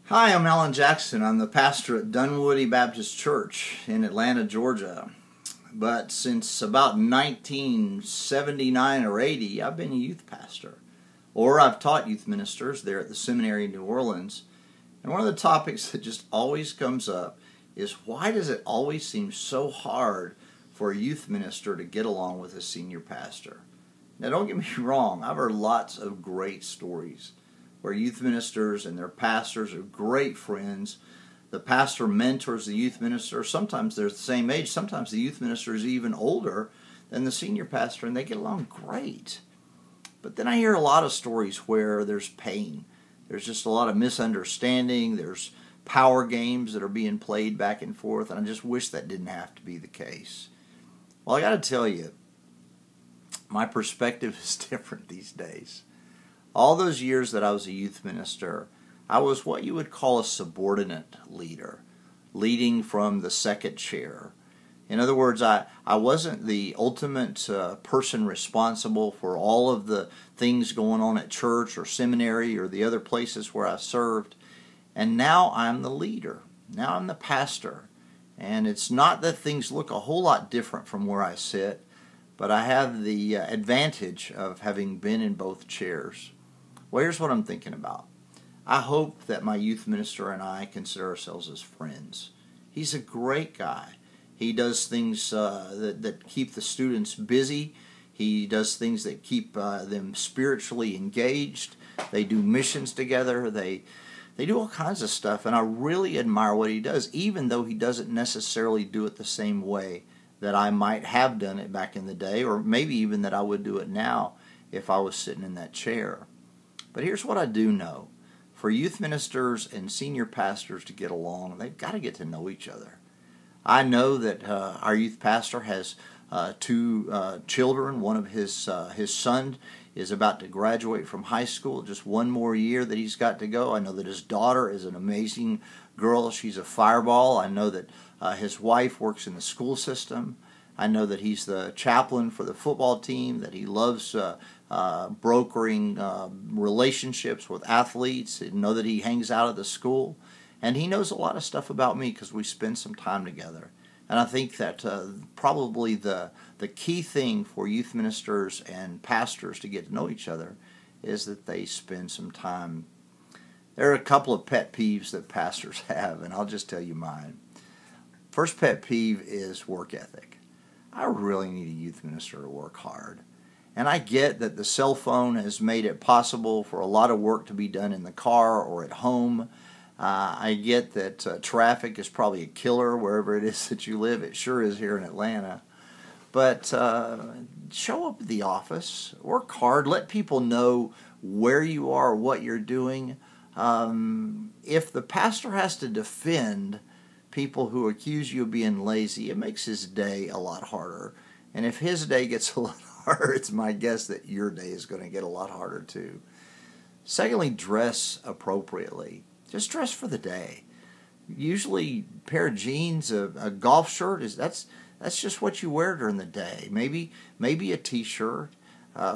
Hi, I'm Alan Jackson. I'm the pastor at Dunwoody Baptist Church in Atlanta, Georgia. But since about 1979 or 80, I've been a youth pastor. Or I've taught youth ministers there at the seminary in New Orleans. And one of the topics that just always comes up is, why does it always seem so hard for a youth minister to get along with a senior pastor? Now, don't get me wrong, I've heard lots of great stories where youth ministers and their pastors are great friends. The pastor mentors the youth minister. Sometimes they're the same age. Sometimes the youth minister is even older than the senior pastor, and they get along great. But then I hear a lot of stories where there's pain. There's just a lot of misunderstanding. There's power games that are being played back and forth, and I just wish that didn't have to be the case. Well, I got to tell you, my perspective is different these days. All those years that I was a youth minister, I was what you would call a subordinate leader, leading from the second chair. In other words, I wasn't the ultimate person responsible for all of the things going on at church or seminary or the other places where I served. And now I'm the leader. Now I'm the pastor. And it's not that things look a whole lot different from where I sit, but I have the advantage of having been in both chairs. Well, here's what I'm thinking about. I hope that my youth minister and I consider ourselves as friends. He's a great guy. He does things that keep the students busy. He does things that keep them spiritually engaged. They do missions together. They do all kinds of stuff, and I really admire what he does, even though he doesn't necessarily do it the same way that I might have done it back in the day, or maybe even that I would do it now if I was sitting in that chair. But here's what I do know. For youth ministers and senior pastors to get along, they've got to get to know each other. I know that our youth pastor has two children. One of his son is about to graduate from high school. Just one more year that he's got to go. I know that his daughter is an amazing girl. She's a fireball. I know that his wife works in the school system. I know that he's the chaplain for the football team, that he loves brokering relationships with athletes. I know that he hangs out at the school. And he knows a lot of stuff about me because we spend some time together. And I think that probably the key thing for youth ministers and pastors to get to know each other is that they spend some time. There are a couple of pet peeves that pastors have, and I'll just tell you mine. First pet peeve is work ethic. I really need a youth minister to work hard. And I get that the cell phone has made it possible for a lot of work to be done in the car or at home. I get that traffic is probably a killer wherever it is that you live. It sure is here in Atlanta. But show up at the office, work hard, let people know where you are, what you're doing. If the pastor has to defend people who accuse you of being lazy, it makes his day a lot harder. And if his day gets a lot harder, it's my guess that your day is going to get a lot harder too. Secondly, dress appropriately. Just dress for the day. Usually a pair of jeans, a golf shirt, that's just what you wear during the day. Maybe a t-shirt,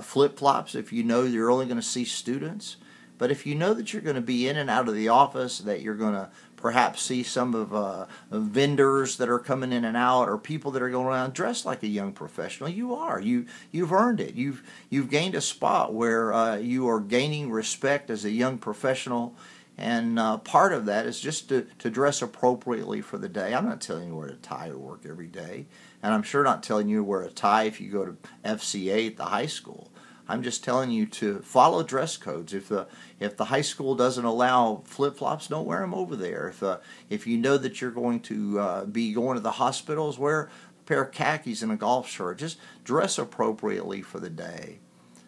flip-flops if you know you're only going to see students. But if you know that you're going to be in and out of the office, that you're going to perhaps see some of vendors that are coming in and out, or people that are going around, dressed like a young professional. You are. You've earned it. You've gained a spot where you are gaining respect as a young professional. And part of that is just to dress appropriately for the day. I'm not telling you to wear a tie to work every day. And I'm sure not telling you to wear a tie if you go to FCA at the high school. I'm just telling you to follow dress codes. If the high school doesn't allow flip-flops, don't wear them over there. If you know that you're going to be going to the hospitals, wear a pair of khakis and a golf shirt. Just dress appropriately for the day.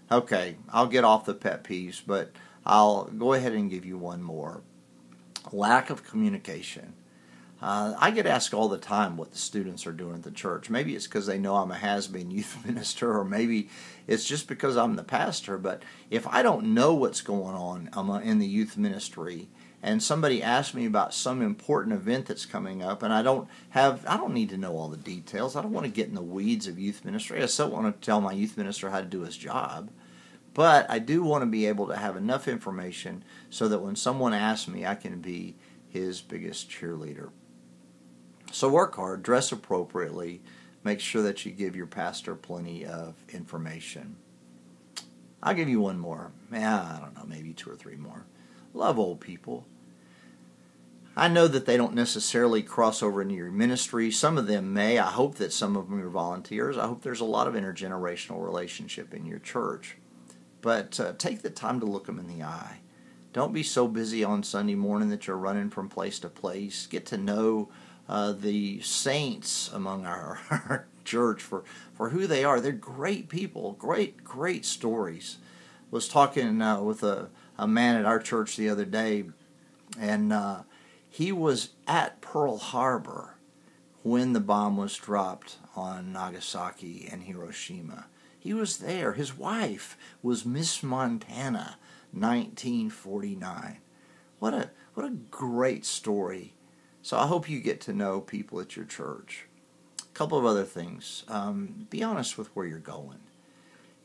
Okay, I'll get off the pet peeves, but I'll go ahead and give you one more. Lack of communication. I get asked all the time what the students are doing at the church. Maybe it's because they know I'm a has-been youth minister, or maybe it's just because I'm the pastor. But if I don't know what's going on in the youth ministry, and somebody asks me about some important event that's coming up, and I don't need to know all the details. I don't want to get in the weeds of youth ministry. I still want to tell my youth minister how to do his job. But I do want to be able to have enough information so that when someone asks me, I can be his biggest cheerleader. So work hard, dress appropriately, make sure that you give your pastor plenty of information. I'll give you one more. I don't know, maybe 2 or 3 more. Love old people. I know that they don't necessarily cross over into your ministry. Some of them may. I hope that some of them are volunteers. I hope there's a lot of intergenerational relationship in your church. But take the time to look them in the eye. Don't be so busy on Sunday morning that you're running from place to place. Get to know the saints among our church for who they are. They're great people, great stories. Was talking with a man at our church the other day, and he was at Pearl Harbor when the bomb was dropped on Nagasaki and Hiroshima. He was there. His wife was Miss Montana, 1949. What a great story. So I hope you get to know people at your church. A couple of other things. Be honest with where you're going.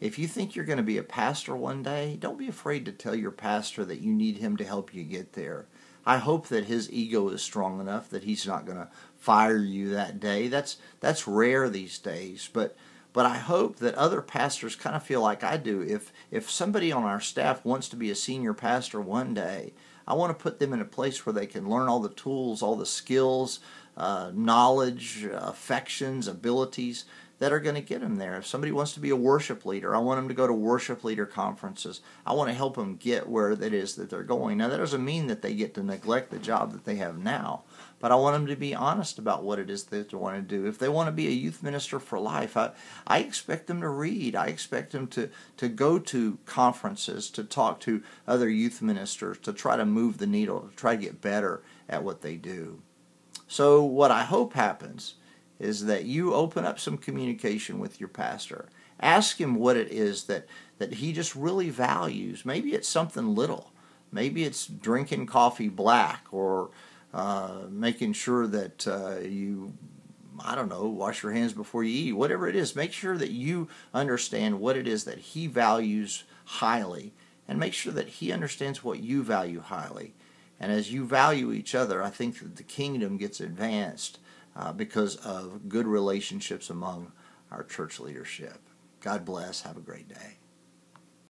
If you think you're going to be a pastor one day, don't be afraid to tell your pastor that you need him to help you get there. I hope that his ego is strong enough that he's not going to fire you that day. That's rare these days, but I hope that other pastors kind of feel like I do. If somebody on our staff wants to be a senior pastor one day, I want to put them in a place where they can learn all the tools, all the skills, knowledge, affections, abilities that are going to get them there. If somebody wants to be a worship leader, I want them to go to worship leader conferences. I want to help them get where it is that they're going. Now, that doesn't mean that they get to neglect the job that they have now, but I want them to be honest about what it is that they want to do. If they want to be a youth minister for life, I expect them to read. I expect them to go to conferences, to talk to other youth ministers, to try to move the needle, to try to get better at what they do. So what I hope happens is that you open up some communication with your pastor. Ask him what it is that he just really values. Maybe it's something little. Maybe it's drinking coffee black, or making sure that you, I don't know, wash your hands before you eat. Whatever it is, make sure that you understand what it is that he values highly, and make sure that he understands what you value highly. And as you value each other, I think that the kingdom gets advanced because of good relationships among our church leadership. God bless. Have a great day.